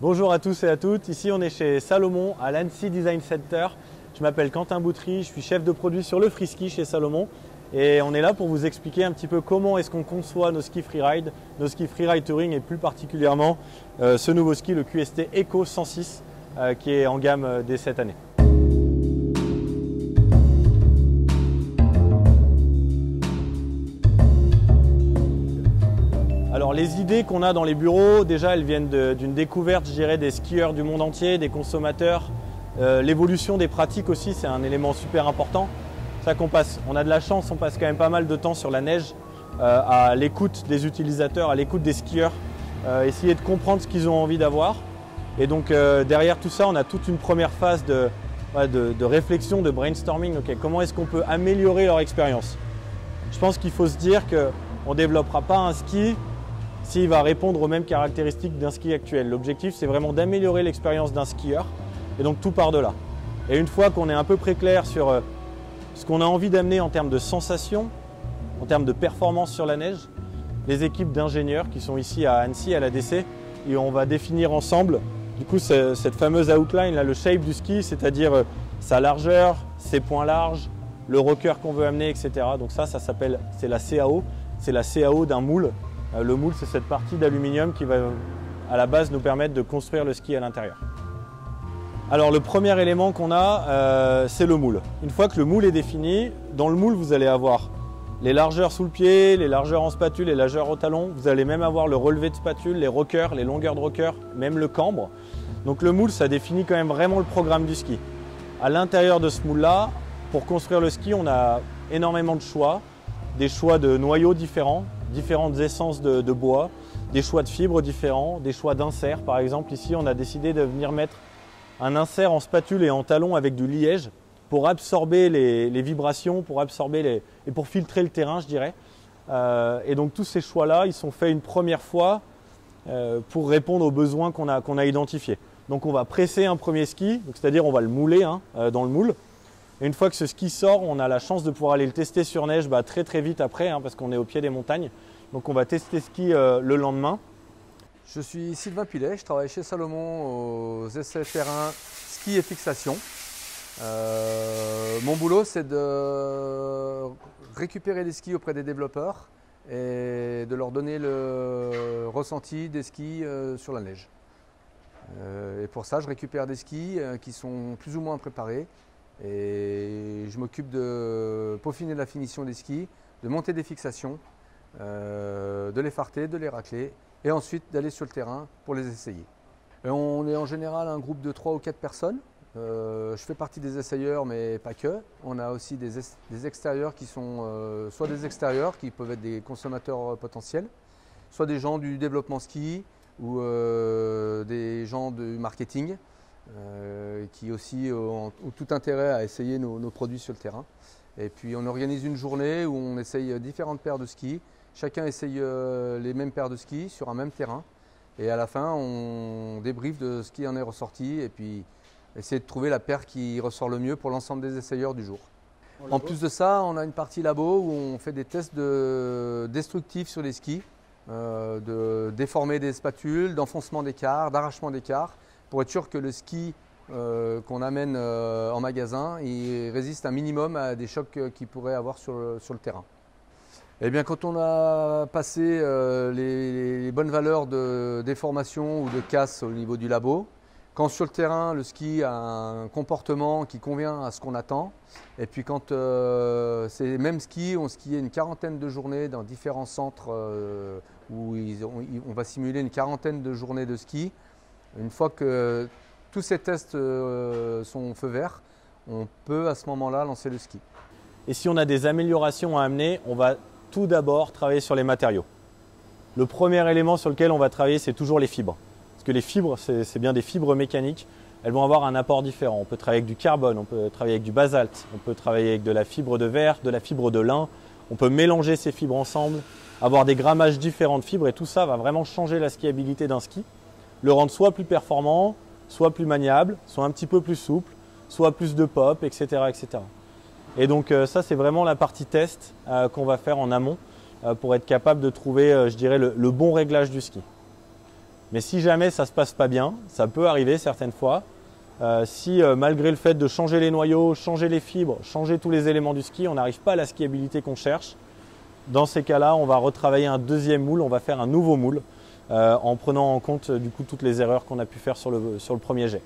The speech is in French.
Bonjour à tous et à toutes, ici on est chez Salomon à l'Annecy Design Center. Je m'appelle Quentin Boutry, je suis chef de produit sur le freeski chez Salomon et on est là pour vous expliquer un petit peu comment est-ce qu'on conçoit nos skis freeride, nos skis freeride touring et plus particulièrement ce nouveau ski, le QST Eco 106 qui est en gamme dès cette année. Alors les idées qu'on a dans les bureaux, déjà elles viennent d'une découverte, je dirais, des skieurs du monde entier, des consommateurs. L'évolution des pratiques aussi, c'est un élément super important. C'est ça qu'on passe, on a de la chance, on passe quand même pas mal de temps sur la neige, à l'écoute des utilisateurs, à l'écoute des skieurs, essayer de comprendre ce qu'ils ont envie d'avoir. Et donc derrière tout ça, on a toute une première phase de réflexion, de brainstorming. Okay, comment est-ce qu'on peut améliorer leur expérience? Je pense qu'il faut se dire qu'on ne développera pas un ski s'il va répondre aux mêmes caractéristiques d'un ski actuel. L'objectif, c'est vraiment d'améliorer l'expérience d'un skieur et donc tout part de là. Et une fois qu'on est un peu près clair sur ce qu'on a envie d'amener en termes de sensations, en termes de performance sur la neige, les équipes d'ingénieurs qui sont ici à Annecy, à l'ADC, et on va définir ensemble du coup cette fameuse outline, là, le shape du ski, c'est-à-dire sa largeur, ses points larges, le rocker qu'on veut amener, etc. Donc ça s'appelle, c'est la CAO, c'est la CAO d'un moule. Le moule, c'est cette partie d'aluminium qui va à la base nous permettre de construire le ski à l'intérieur. Alors le premier élément qu'on a, c'est le moule. Une fois que le moule est défini, dans le moule, vous allez avoir les largeurs sous le pied, les largeurs en spatule, les largeurs au talon. Vous allez même avoir le relevé de spatule, les rockers, les longueurs de rocker, même le cambre. Donc le moule, ça définit quand même vraiment le programme du ski. À l'intérieur de ce moule-là, pour construire le ski, on a énormément de choix, des choix de noyaux différents, différentes essences de bois, des choix de fibres différents, des choix d'inserts. Par exemple, ici, on a décidé de venir mettre un insert en spatule et en talon avec du liège pour absorber les vibrations, pour absorber et pour filtrer le terrain, je dirais. Et donc, tous ces choix-là, ils sont faits une première fois pour répondre aux besoins qu'on a identifiés. Donc, on va presser un premier ski, c'est-à-dire on va le mouler dans le moule. Et une fois que ce ski sort, on a la chance de pouvoir aller le tester sur neige très vite après, parce qu'on est au pied des montagnes. Donc on va tester ski le lendemain. Je suis Sylvain Pilet, je travaille chez Salomon aux essais terrain ski et fixation. Mon boulot, c'est de récupérer des skis auprès des développeurs et de leur donner le ressenti des skis sur la neige. Et pour ça, je récupère des skis qui sont plus ou moins préparés. Et je m'occupe de peaufiner la finition des skis, de monter des fixations, de les farter, de les racler et ensuite d'aller sur le terrain pour les essayer. Et on est en général un groupe de 3 ou 4 personnes. Je fais partie des essayeurs mais pas que. On a aussi des extérieurs qui sont soit des extérieurs qui peuvent être des consommateurs potentiels, soit des gens du développement ski ou des gens du marketing. Qui aussi ont tout intérêt à essayer nos produits sur le terrain. Et puis on organise une journée où on essaye différentes paires de skis. Chacun essaye les mêmes paires de skis sur un même terrain. Et à la fin, on débriefe de ce qui en est ressorti et puis essayer de trouver la paire qui ressort le mieux pour l'ensemble des essayeurs du jour. En plus de ça, on a une partie labo où on fait des tests destructifs sur les skis, de déformer des spatules, d'enfoncement d'écart, d'arrachement d'écart, pour être sûr que le ski qu'on amène en magasin il résiste un minimum à des chocs qu'il pourrait avoir sur le terrain. Et bien, quand on a passé les bonnes valeurs de déformation ou de casse au niveau du labo, quand sur le terrain le ski a un comportement qui convient à ce qu'on attend, et puis quand ces mêmes skis ont skié une quarantaine de journées dans différents centres où on va simuler une quarantaine de journées de ski. Une fois que tous ces tests sont feu vert, on peut à ce moment-là lancer le ski. Et si on a des améliorations à amener, on va tout d'abord travailler sur les matériaux. Le premier élément sur lequel on va travailler, c'est toujours les fibres. Parce que les fibres, c'est bien des fibres mécaniques. Elles vont avoir un apport différent. On peut travailler avec du carbone, on peut travailler avec du basalte, on peut travailler avec de la fibre de verre, de la fibre de lin. On peut mélanger ces fibres ensemble, avoir des grammages différents de fibres et tout ça va vraiment changer la skiabilité d'un ski. Le rendre soit plus performant, soit plus maniable, soit un petit peu plus souple, soit plus de pop, etc. etc. Et donc ça, c'est vraiment la partie test qu'on va faire en amont pour être capable de trouver, je dirais, le bon réglage du ski. Mais si jamais ça ne se passe pas bien, ça peut arriver certaines fois, si malgré le fait de changer les noyaux, changer les fibres, changer tous les éléments du ski, on n'arrive pas à la skiabilité qu'on cherche, dans ces cas-là, on va retravailler un deuxième moule, on va faire un nouveau moule en prenant en compte du coup toutes les erreurs qu'on a pu faire sur le premier jet.